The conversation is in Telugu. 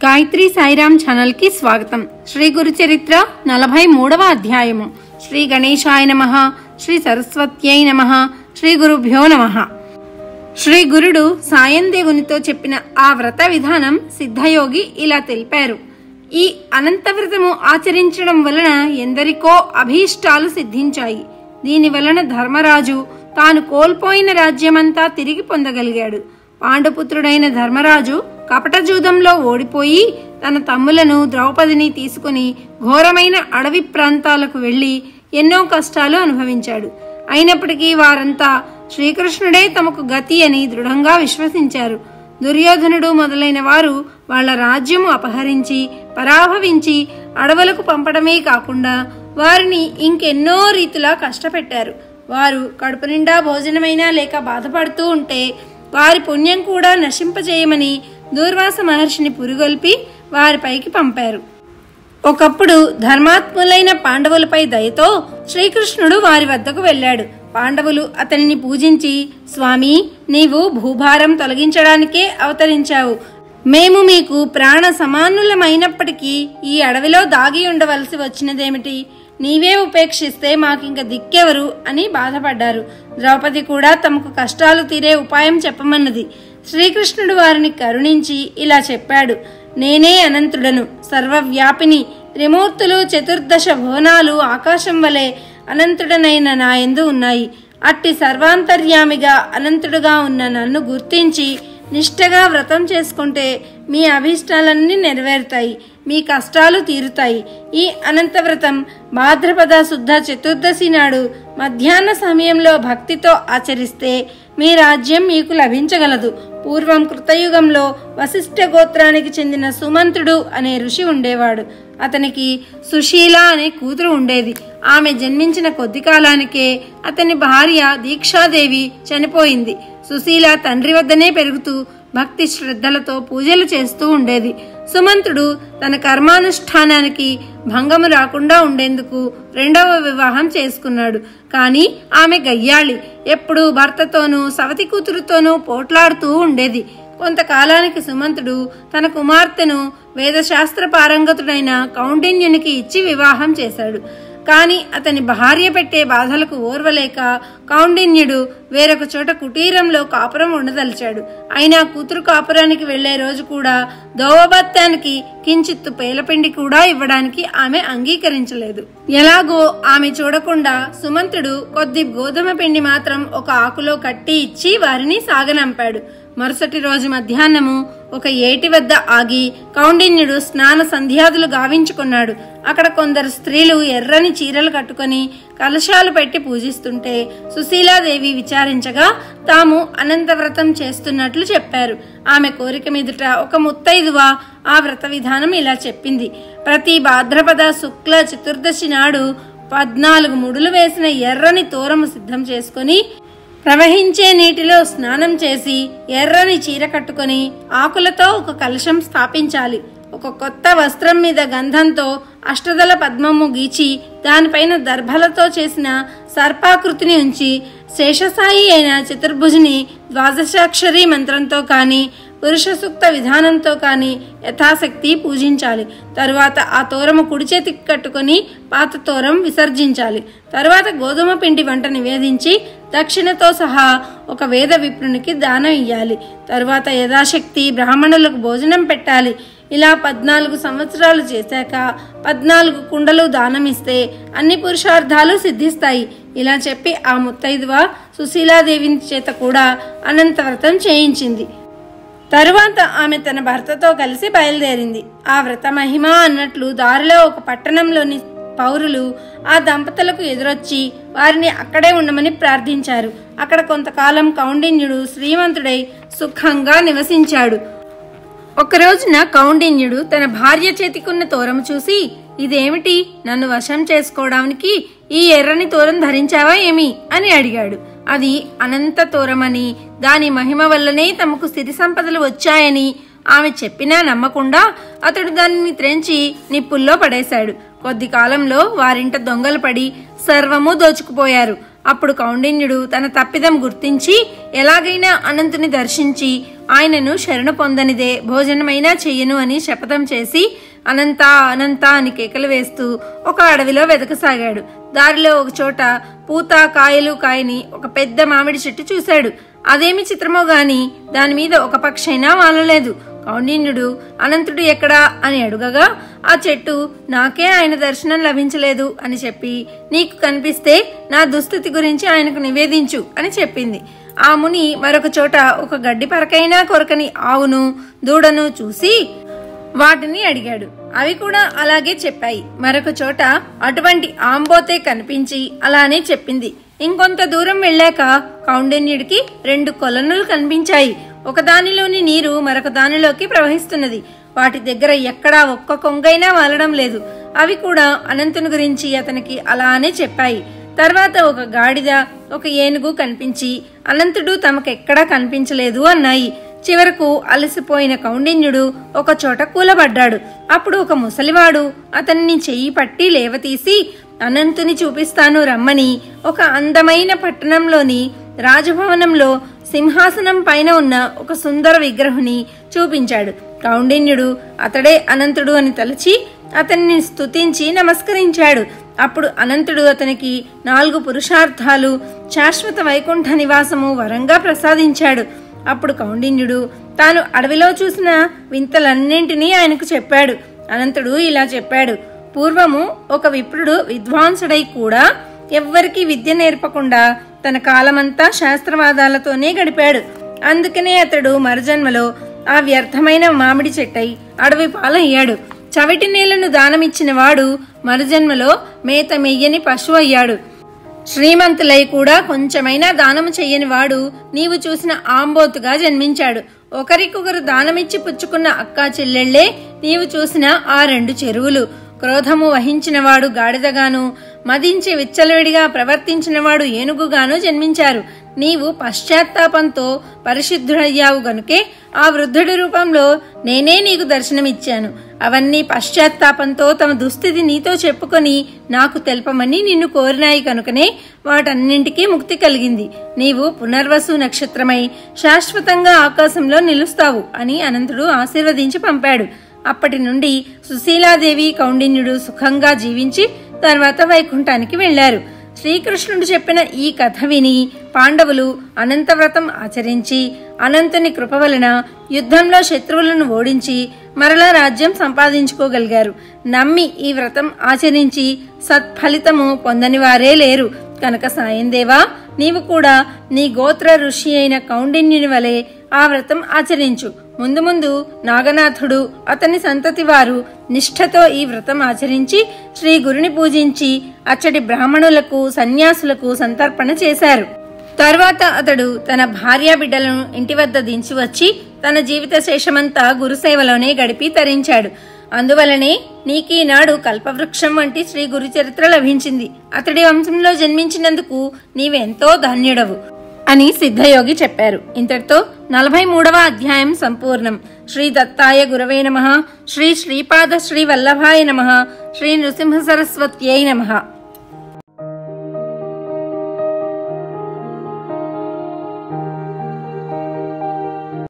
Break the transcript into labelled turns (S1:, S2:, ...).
S1: గాయత్రి సాయిరామ్ ఛానల్ కి స్వాగతం. శ్రీ గురు చరిత్ర 43వ అధ్యాయము. శ్రీ గణేశాయ నమః, శ్రీ సరస్వత్యై నమః, శ్రీ గురుభ్యో నమః. శ్రీ గురుడు సాయం దేవునితో చెప్పిన ఆ వ్రత విధానం సిద్ధయోగి ఇలా తెలిపారు. ఈ అనంత వ్రతము ఆచరించడం వలన ఎందరికో అభీష్టాలు సిద్ధించాయి. దీని వలన ధర్మరాజు తాను కోల్పోయిన రాజ్యమంతా తిరిగి పొందగలిగాడు. పాండుపుత్రుడైన ధర్మరాజు కపటజూదంలో ఓడిపోయి తన తమ్ములను ద్రౌపదిని తీసుకుని ఘోరమైన అడవి ప్రాంతాలకు వెళ్లి ఎన్నో కష్టాలు అనుభవించాడు. అయినప్పటికీ వారంతా శ్రీకృష్ణుడే తమకు గతి అని దృఢంగా విశ్వసించారు. దుర్యోధనుడు మొదలైన వారు వాళ్ల రాజ్యము అపహరించి పరాభవించి అడవులకు పంపడమే కాకుండా వారిని ఇంకెన్నో రీతిలా కష్టపెట్టారు. వారు కడుపు నిండా భోజనమైనా లేక బాధపడుతూ ఉంటే వారి పుణ్యం కూడా నశింపజేయమని దూర్వాస మహర్షిని పురుగొల్పి వారిపైకి పంపారు. ఒకప్పుడు ధర్మాత్ములైన పాండవులపై దయతో శ్రీకృష్ణుడు వారి వద్దకు వెళ్ళాడు. పాండవులు అతనిని పూజించి, స్వామి, నీవు భూభారం తొలగించడానికే అవతరించావు. మేము మీకు ప్రాణ సమానులమైనప్పటికీ ఈ అడవిలో దాగి ఉండవలసి వచ్చినదేమిటి? నీవే ఉపేక్షిస్తే మాకింక దిక్కెవరు అని బాధపడ్డారు. ద్రౌపది కూడా తమకు కష్టాలు తీరే ఉపాయం చెప్పమన్నది. శ్రీకృష్ణుడు వారిని కరుణించి ఇలా చెప్పాడు. నేనే అనంతుడను, సర్వవ్యాపిని, త్రిమూర్తులు, చతుర్దశ భువనాలు ఆకాశం వలె అనంతుడనైన నా యందు ఉన్నాయి. అట్టి సర్వాంతర్యామిగా అనంతుడుగా ఉన్న నన్ను గుర్తించి నిష్ఠగా వ్రతం చేసుకుంటే మీ అభీష్టాలన్నీ నెరవేరుతాయి, మీ కష్టాలు తీరుతాయి. ఈ అనంత వ్రతం భాద్రపద శుద్ధ చతుర్దశి నాడు మధ్యాహ్న సమయంలో భక్తితో ఆచరిస్తే మీ రాజ్యం మీకు లభించగలదు. పూర్వం కృతయుగంలో వశిష్ఠ గోత్రానికి చెందిన సుమంతుడు అనే ఋషి ఉండేవాడు. అతనికి సుశీల అనే కూతురు ఉండేది. ఆమె జన్మించిన కొద్ది కాలానికే అతని భార్య దీక్షాదేవి చనిపోయింది. సుశీల తండ్రి వద్దనే పెరుగుతూ భక్తి శ్రద్ధలతో పూజలు చేస్తూ ఉండేది. సుమంతుడు తన కర్మానుష్ఠానానికి భంగము రాకుండా ఉండేందుకు రెండవ వివాహం చేసుకున్నాడు. కానీ ఆమె గయ్యాళి, ఎప్పుడూ భర్తతోనూ సవతి కూతురుతోనూ పోట్లాడుతూ ఉండేది. కొంతకాలానికి సుమంతుడు తన కుమార్తెను వేదశాస్త్ర పారంగతుడైన కౌండిన్యునికి ఇచ్చి వివాహం చేశాడు. కాని అతని భార్య పెట్టే బాధలకు ఓర్వలేక కౌండిన్యుడు వేరొక చోట కుటీరంలో కాపురం ఉండదలిచాడు. అయినా కూతురు కాపురానికి వెళ్లే రోజు కూడా దోవబత్తానికి కించిత్తు పేలపిండి కూడా ఇవ్వడానికి ఆమె అంగీకరించలేదు. ఎలాగో ఆమె చూడకుండా సుమంతుడు కొద్ది గోధుమ పిండి మాత్రం ఒక ఆకులో కట్టి ఇచ్చి వారిని సాగనంపాడు. మరుసటి రోజు మధ్యాహ్నము ఒక ఏటి వద్ద ఆగి కౌండిన్యుడు స్నాన సంధ్యాదులు గావించుకున్నాడు. అక్కడ కొందరు స్త్రీలు ఎర్రని చీరలు కట్టుకుని కలశాలు పెట్టి పూజిస్తుంటే సుశీలాదేవి విచారించగా తాము అనంత వ్రతం చేస్తున్నట్లు చెప్పారు. ఆమె కోరిక మీదుట ఒక ముత్తైదువ ఆ వ్రత విధానం ఇలా చెప్పింది. ప్రతి భాద్రపద శుక్ల చతుర్దశి నాడు 14 ముడులు వేసిన ఎర్రని తోరము సిద్ధం చేసుకుని ప్రవహించే నీటిలో స్నానం చేసి ఎర్రని చీర కట్టుకుని ఆకులతో ఒక కలశం స్థాపించాలి. ఒక కొత్త వస్త్రం మీద గంధంతో అష్టదళ పద్మము గీచి దానిపైన దర్భలతో చేసిన సర్పాకృతిని ఉంచి శేషసాయి అయిన చతుర్భుజిని ద్వాదశాక్షరి మంత్రంతో కాని పురుష సూక్త విధానంతో కాని యథాశక్తి పూజించాలి. తరువాత ఆ తోరము కుడి చేతికి కట్టుకుని పాత తోరం విసర్జించాలి. తరువాత గోధుమ పిండి వంట నివేదించి దక్షిణతో సహా ఒక వేద విప్రునికి దానం ఇయ్యాలి. తరువాత యథాశక్తి బ్రాహ్మణులకు భోజనం పెట్టాలి. ఇలా 14 సంవత్సరాలు చేశాక 14 కుండలు దానమిస్తే అన్ని పురుషార్థాలు సిద్ధిస్తాయి. ఇలా చెప్పి ఆ ముత్తైదువ సుశీలాదేవి చేత కూడా అనంత వ్రతం చేయించింది. తరువాత ఆమె తన భర్తతో కలిసి బయలుదేరింది. ఆ వ్రత మహిమ అన్నట్లు దారిలో ఒక పట్టణంలోని పౌరులు ఆ దంపతులకు ఎదురొచ్చి వారిని అక్కడే ఉండమని ప్రార్థించారు. అక్కడ కొంతకాలం కౌండిన్యుడు శ్రీమంతుడై సుఖంగా నివసించాడు. ఒక రోజున కౌండిన్యుడు తన భార్య చేతికున్న తోరము చూసి, ఇదేమిటి, నన్ను వశం చేసుకోవడానికి ఈ ఎర్రని తోరం ధరించావా ఏమి అని అడిగాడు. అది అనంత తోరమని, దాని మహిమ వల్లనే తమకు సిరి సంపదలు వచ్చాయని ఆమె చెప్పినా నమ్మకుండా అతడు దానిని త్రెంచి నిప్పుల్లో పడేశాడు. కొద్ది కాలంలో వారింట దొంగలు పడి సర్వము దోచుకుపోయారు. అప్పుడు కౌండిన్యుడు తన తప్పిదం గుర్తించి ఎలాగైనా అనంతుని దర్శించి ఆయనను శరణు పొందనిదే భోజనమైనా చెయ్యను అని శపథం చేసి అనంత అనంత అని కేకలు వేస్తూ ఒక అడవిలో వెతకసాగాడు. దారిలో ఒక చోట పూత కాయలు కాయని ఒక పెద్ద మామిడి చెట్టు చూశాడు. అదేమి చిత్రమో గాని దాని మీద ఒక పక్షైనా వాలలేదు. కౌండిన్యుడు అనంతుడు ఎక్కడా అని అడుగగా ఆ చెట్టు నాకే ఆయన దర్శనం లభించలేదు అని చెప్పి నీకు కనిపిస్తే నా దుస్థితి గురించి ఆయనకు నివేదించు అని చెప్పింది. ఆ ముని మరొక చోట ఒక గడ్డి పరకైనా కొరకని ఆవును దూడను చూసి వాటిని అడిగాడు. అవి కూడా అలాగే చెప్పాయి. మరొక చోట అటువంటి ఆంబోతే కనిపించి అలానే చెప్పింది. ఇంకొంత దూరం వెళ్ళాక కౌండిన్యుడికి 2 కొలనులు కనిపించాయి. ఒకదానిలోని నీరు మరొక దానిలోకి ప్రవహిస్తున్నది. వాటి దగ్గర ఎక్కడా ఒక్క కొంగైనా వాలడం లేదు. అవి కూడా అనంతుని గురించి అతనికి అలానే చెప్పాయి. తర్వాత ఒక గాడిద ఒక ఏనుగు కనిపించి అనంతుడు తమకెక్కడా కనిపించలేదు అన్నాయి. చివరకు అలసిపోయిన కౌండిన్యుడు ఒక చోట కూలబడ్డాడు. అప్పుడు ఒక ముసలివాడు అతన్ని చెయ్యి పట్టి లేవతీసి అనంతుని చూపిస్తాను రమ్మని ఒక అందమైన పట్టణంలోని రాజభవనంలో సింహాసనం పైన ఉన్న ఒక సుందర విగ్రహుని చూపించాడు. కౌండిన్యుడు అతడే అనంతుడు అని తలచి అతన్ని స్తుతించి నమస్కరించాడు. అప్పుడు అనంతుడు అతనికి 4 పురుషార్థాలు శాశ్వత వైకుంఠ నివాసము వరంగా ప్రసాదించాడు. అప్పుడు కౌండిన్యుడు తాను అడవిలో చూసిన వింతలన్నింటినీ ఆయనకు చెప్పాడు. అనంతుడు ఇలా చెప్పాడు. పూర్వము ఒక విప్రుడు విద్వాంసుడై కూడా ఎవ్వరికీ విద్య నేర్పకుండా తన కాలమంతా శాస్త్రవాదాలతోనే గడిపాడు. అందుకనే అతడు మరుజన్మలో ఆ వ్యర్థమైన మామిడి చెట్టై అడవి పాలయ్యాడు. చవిటి నేలను దానమిచ్చిన వాడు మరుజన్మలో మేత మెయ్యని పశువు అయ్యాడు. శ్రీమంతులై కూడా కొంచెమైనా దానము చెయ్యని వాడు నీవు చూసిన ఆంబోతుగా జన్మించాడు. ఒకరికొకరు దానమిచ్చి పుచ్చుకున్న అక్కా చెల్లెళ్లే నీవు చూసిన ఆ 2 చెరువులు. క్రోధము వహించినవాడు గాడిదగాను మదించి విచ్చలవిడిగా ప్రవర్తించినవాడు ఏనుగుగాను జన్మించారు. నీవు పశ్చాత్తాపంతో పరిశుద్ధుడయ్యావు గనుకే ఆ వృద్ధుడి రూపంలో నేనే నీకు దర్శనమిచ్చాను. అవన్నీ పశ్చాత్తాపంతో తమ దుస్థితి నీతో చెప్పుకొని నాకు తెలపమని నిన్ను కోరినాయి కనుకనే వాటన్నింటికీ ముక్తి కలిగింది. నీవు పునర్వసు నక్షత్రమై శాశ్వతంగా ఆకాశంలో నిలుస్తావు అని అనంతుడు ఆశీర్వదించి పంపాడు. అప్పటి నుండి సుశీలాదేవి కౌండిన్యుడు సుఖంగా జీవించి తర్వాత వైకుంఠానికి వెళ్లారు. శ్రీకృష్ణుడు చెప్పిన ఈ కథ విని పాండవులు అనంతవ్రతం ఆచరించి అనంతుని కృప వలన యుద్ధంలో శత్రువులను ఓడించి మరలా రాజ్యం సంపాదించుకోగలిగారు. నమ్మి ఈ వ్రతం ఆచరించి సత్ఫలితము పొందని వారే లేరు. కనుక సాయందేవా నీవు కూడా నీ గోత్ర ఋషి అయిన కౌండిన్యుని వలె ఆ వ్రతం ఆచరించు. ముందు ముందు నాగనాథుడు అతని సంతతి వారు నిష్ఠతో ఈ వ్రతం ఆచరించి శ్రీ గురుని పూజించి అచ్చటి బ్రాహ్మణులకు సన్యాసులకు సంతర్పణ చేశారు. తర్వాత అతడు తన భార్యా బిడ్డలను ఇంటి వద్ద దించి వచ్చి తన జీవిత శేషమంతా గురుసేవలోనే గడిపి తరించాడు. అందువలనే నీకీనాడు కల్పవృక్షం వంటి శ్రీ గురు చరిత్ర లభించింది. అతడి వంశంలో జన్మించినందుకు నీవెంతో ధన్యుడవు అని సిద్ధయోగి చెప్పారు. ఇంతటితో 43వ అధ్యాయం సంపూర్ణం. శ్రీ దత్తాయ గురవే నమః. శ్రీ శ్రీపాద శ్రీ వల్లభాయ నమః. శ్రీ నృసింహ సరస్వత్యై నమః.